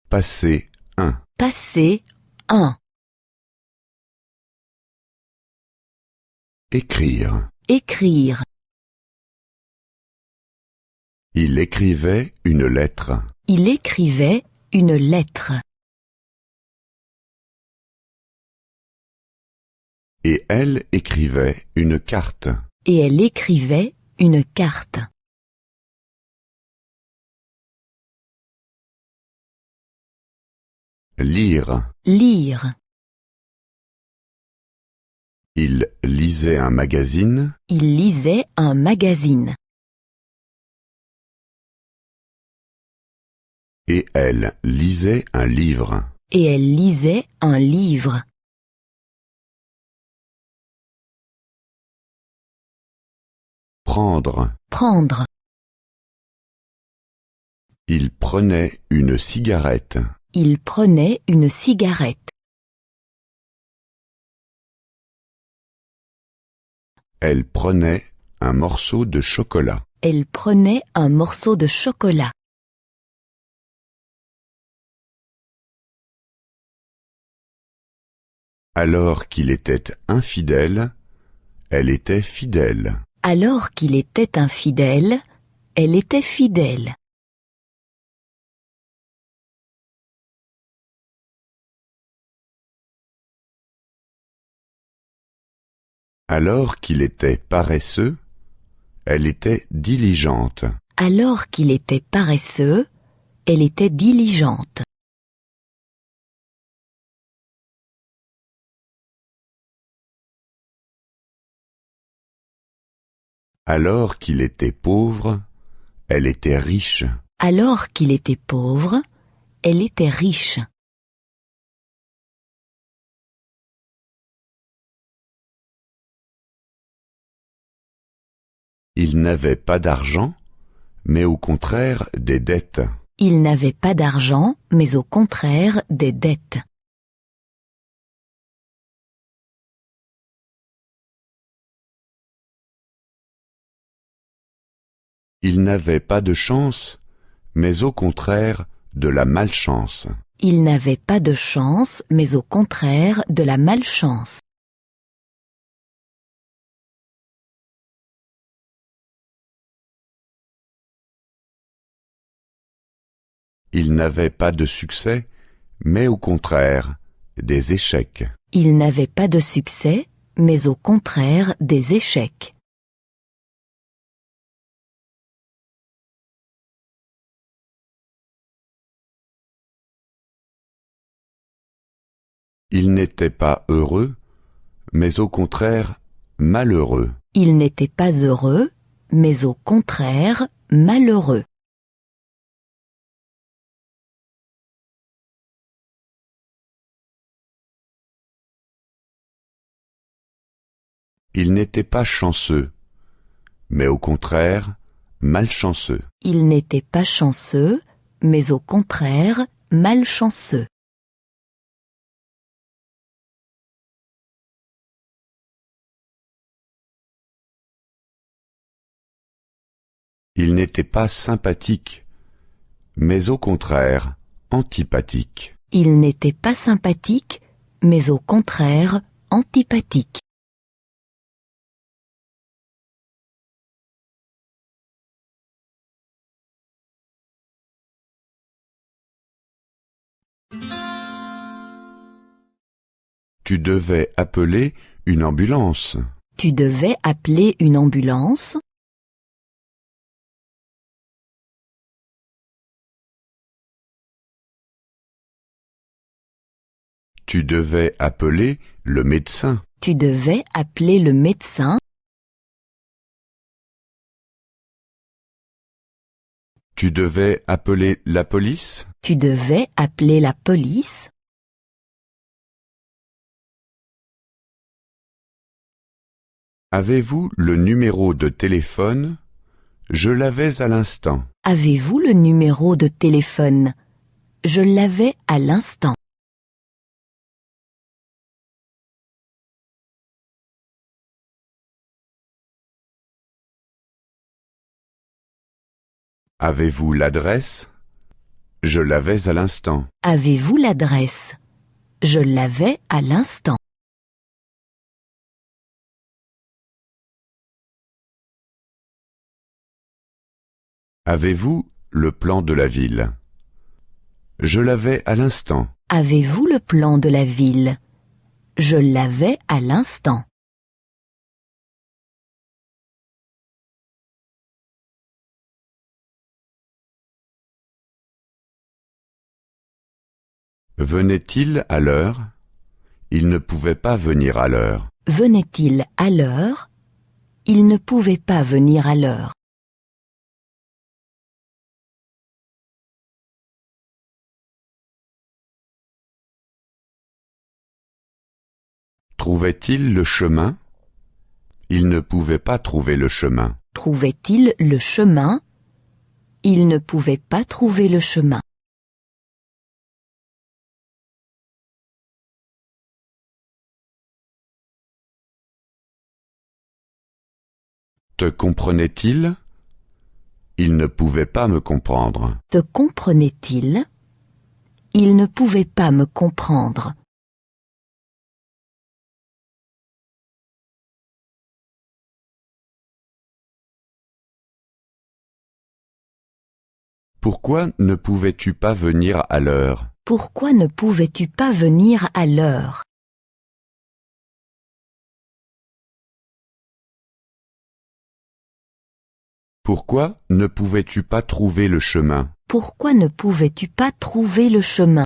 Passer 1. Passer 1. Écrire. Écrire. Il écrivait une lettre. Il écrivait une lettre. Et elle écrivait une carte. Et elle écrivait une carte. Lire. Lire. Il lisait un magazine. Il lisait un magazine. Et elle lisait un livre. Et elle lisait un livre. Prendre. Prendre. Il prenait une cigarette. Il prenait une cigarette. Elle prenait un morceau de chocolat. Elle prenait un morceau de chocolat. Alors qu'il était infidèle, elle était fidèle. Alors qu'il était infidèle, elle était fidèle. Alors qu'il était paresseux, elle était diligente. Alors qu'il était paresseux, elle était diligente. Alors qu'il était pauvre, elle était riche. Alors qu'il était pauvre, elle était riche. Il n'avait pas d'argent, mais au contraire des dettes. Il n'avait pas d'argent, mais au contraire des dettes. Il n'avait pas de chance, mais au contraire de la malchance. Il n'avait pas de chance, mais au contraire de la malchance. Il n'avait pas de succès, mais au contraire des échecs. Il n'avait pas de succès, mais au contraire des échecs. Il n'était pas heureux, mais au contraire malheureux. Il n'était pas heureux, mais au contraire malheureux. Il n'était pas chanceux, mais au contraire malchanceux. Il n'était pas chanceux, mais au contraire malchanceux. Il n'était pas sympathique, mais au contraire antipathique. Il n'était pas sympathique, mais au contraire antipathique. Tu devais appeler une ambulance. Tu devais appeler une ambulance. Tu devais appeler le médecin. Tu devais appeler le médecin. Tu devais appeler la police. Tu devais appeler la police. Avez-vous le numéro de téléphone? Je l'avais à l'instant. Avez-vous le numéro de téléphone? Je l'avais à l'instant. Avez-vous l'adresse? Je l'avais à l'instant. Avez-vous l'adresse? Je l'avais à l'instant. Avez-vous le plan de la ville? Je l'avais à l'instant. Avez-vous le plan de la ville? Je l'avais à l'instant. Venait-il à l'heure? Il ne pouvait pas venir à l'heure. Venait-il à l'heure? Il ne pouvait pas venir à l'heure. Trouvait-il le chemin? Il ne pouvait pas trouver le chemin. Trouvait-il le chemin? Il ne pouvait pas trouver le chemin. Te comprenait-il? Il ne pouvait pas me comprendre. Te comprenait-il? Il ne pouvait pas me comprendre. Pourquoi ne pouvais-tu pas venir à l'heure? Pourquoi ne pouvais-tu pas venir à l'heure? Pourquoi ne pouvais-tu pas trouver le chemin? Pourquoi ne pouvais-tu pas trouver le chemin?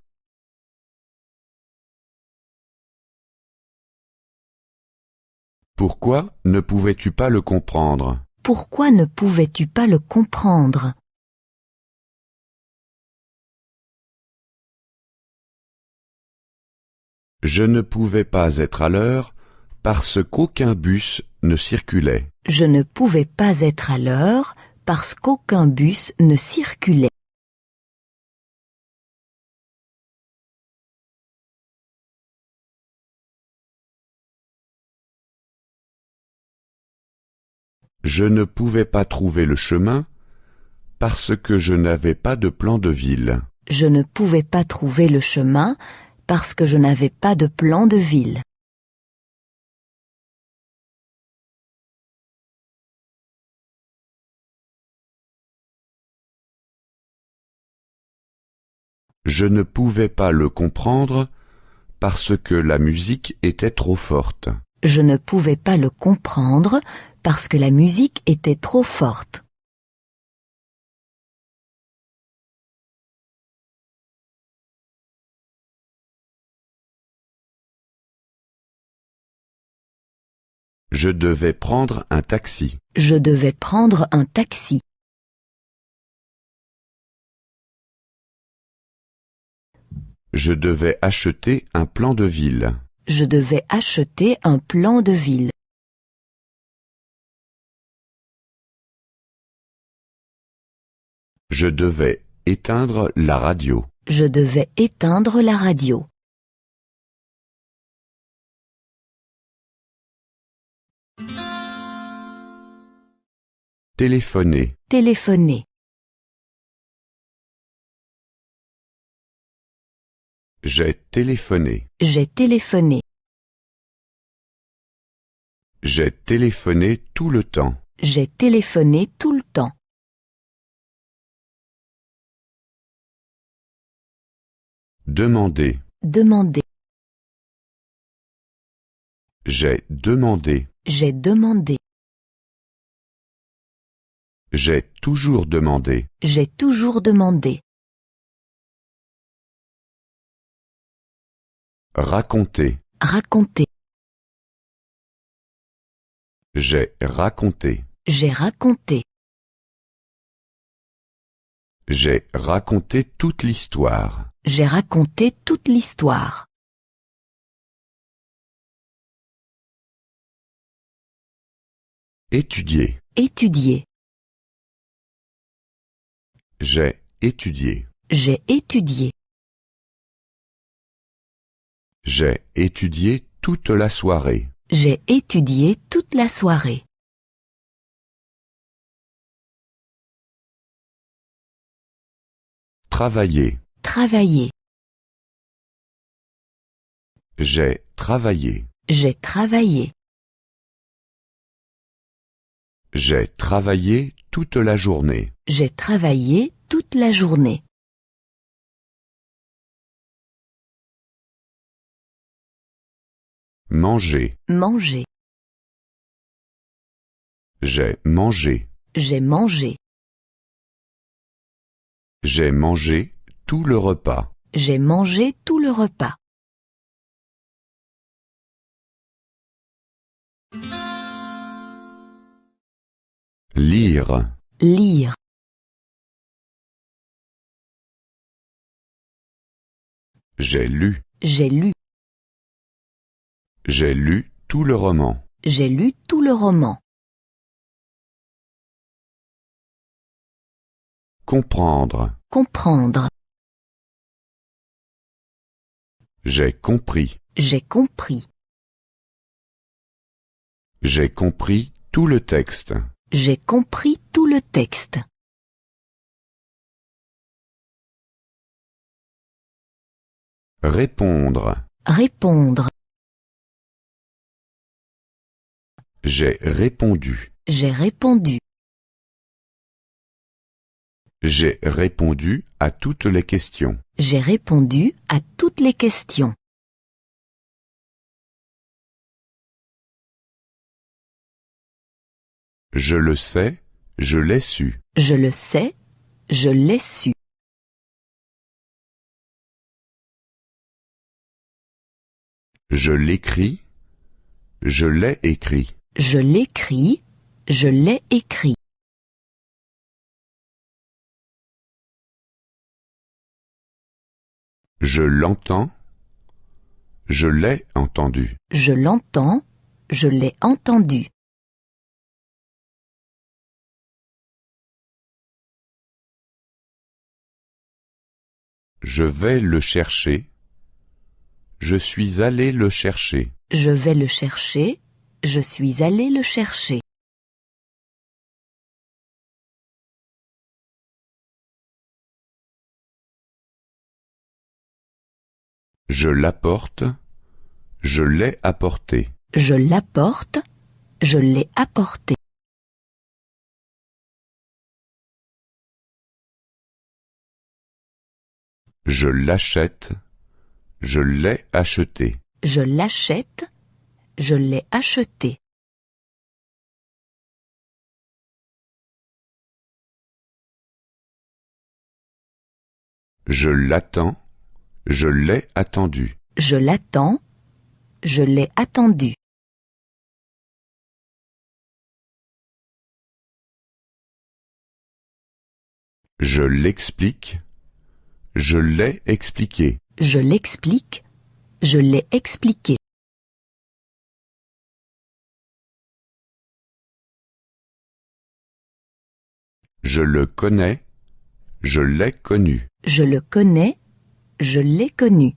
Pourquoi ne pouvais-tu pas le comprendre? Pourquoi ne pouvais-tu pas le comprendre? Je ne pouvais pas être à l'heure parce qu'aucun bus ne circulait. Je ne pouvais pas être à l'heure parce qu'aucun bus ne circulait. Je ne pouvais pas trouver le chemin parce que je n'avais pas de plan de ville. Je ne pouvais pas trouver le chemin parce que je n'avais pas de plan de ville. Je ne pouvais pas le comprendre parce que la musique était trop forte. Je ne pouvais pas le comprendre parce que la musique était trop forte. Je devais prendre un taxi. Je devais prendre un taxi. Je devais acheter un plan de ville. Je devais acheter un plan de ville. Je devais éteindre la radio. Je devais éteindre la radio. Téléphoner. Téléphoner. J'ai téléphoné. J'ai téléphoné. J'ai téléphoné tout le temps. J'ai téléphoné tout le temps. Demander. Demander. J'ai demandé. J'ai demandé. J'ai toujours demandé. J'ai toujours demandé. Raconter. Raconter. J'ai raconté. J'ai raconté. J'ai raconté toute l'histoire. J'ai raconté toute l'histoire. Étudier. Étudier. J'ai étudié. J'ai étudié. J'ai étudié toute la soirée. J'ai étudié toute la soirée. travaillé. Travailler. J'ai travaillé. J'ai travaillé. J'ai travaillé toute la journée. J'ai travaillé toute la journée. Manger. Manger. J'ai mangé. J'ai mangé. J'ai mangé tout le repas. J'ai mangé tout le repas. Lire. Lire. J'ai lu. J'ai lu. J'ai lu tout le roman. J'ai lu tout le roman. Comprendre. Comprendre. J'ai compris. J'ai compris. J'ai compris tout le texte. J'ai compris tout le texte. Répondre. Répondre. J'ai répondu. J'ai répondu. J'ai répondu à toutes les questions. J'ai répondu à toutes les questions. Je le sais, je l'ai su. Je le sais, je l'ai su. Je l'écris, je l'ai écrit. Je l'écris, je l'ai écrit. Je l'entends, je l'ai entendu. Je l'entends, je l'ai entendu. Je vais le chercher. Je suis allé le chercher. Je vais le chercher, je suis allé le chercher. Je l'apporte, je l'ai apporté. Je l'apporte, je l'ai apporté. Je l'achète, je l'ai acheté. Je l'achète, je l'ai acheté. Je l'attends, je l'ai attendu. Je l'attends, je l'ai attendu. Je l'explique, je l'ai expliqué. Je l'explique, je l'ai expliqué. Je le connais, je l'ai connu. Je le connais, je l'ai connu.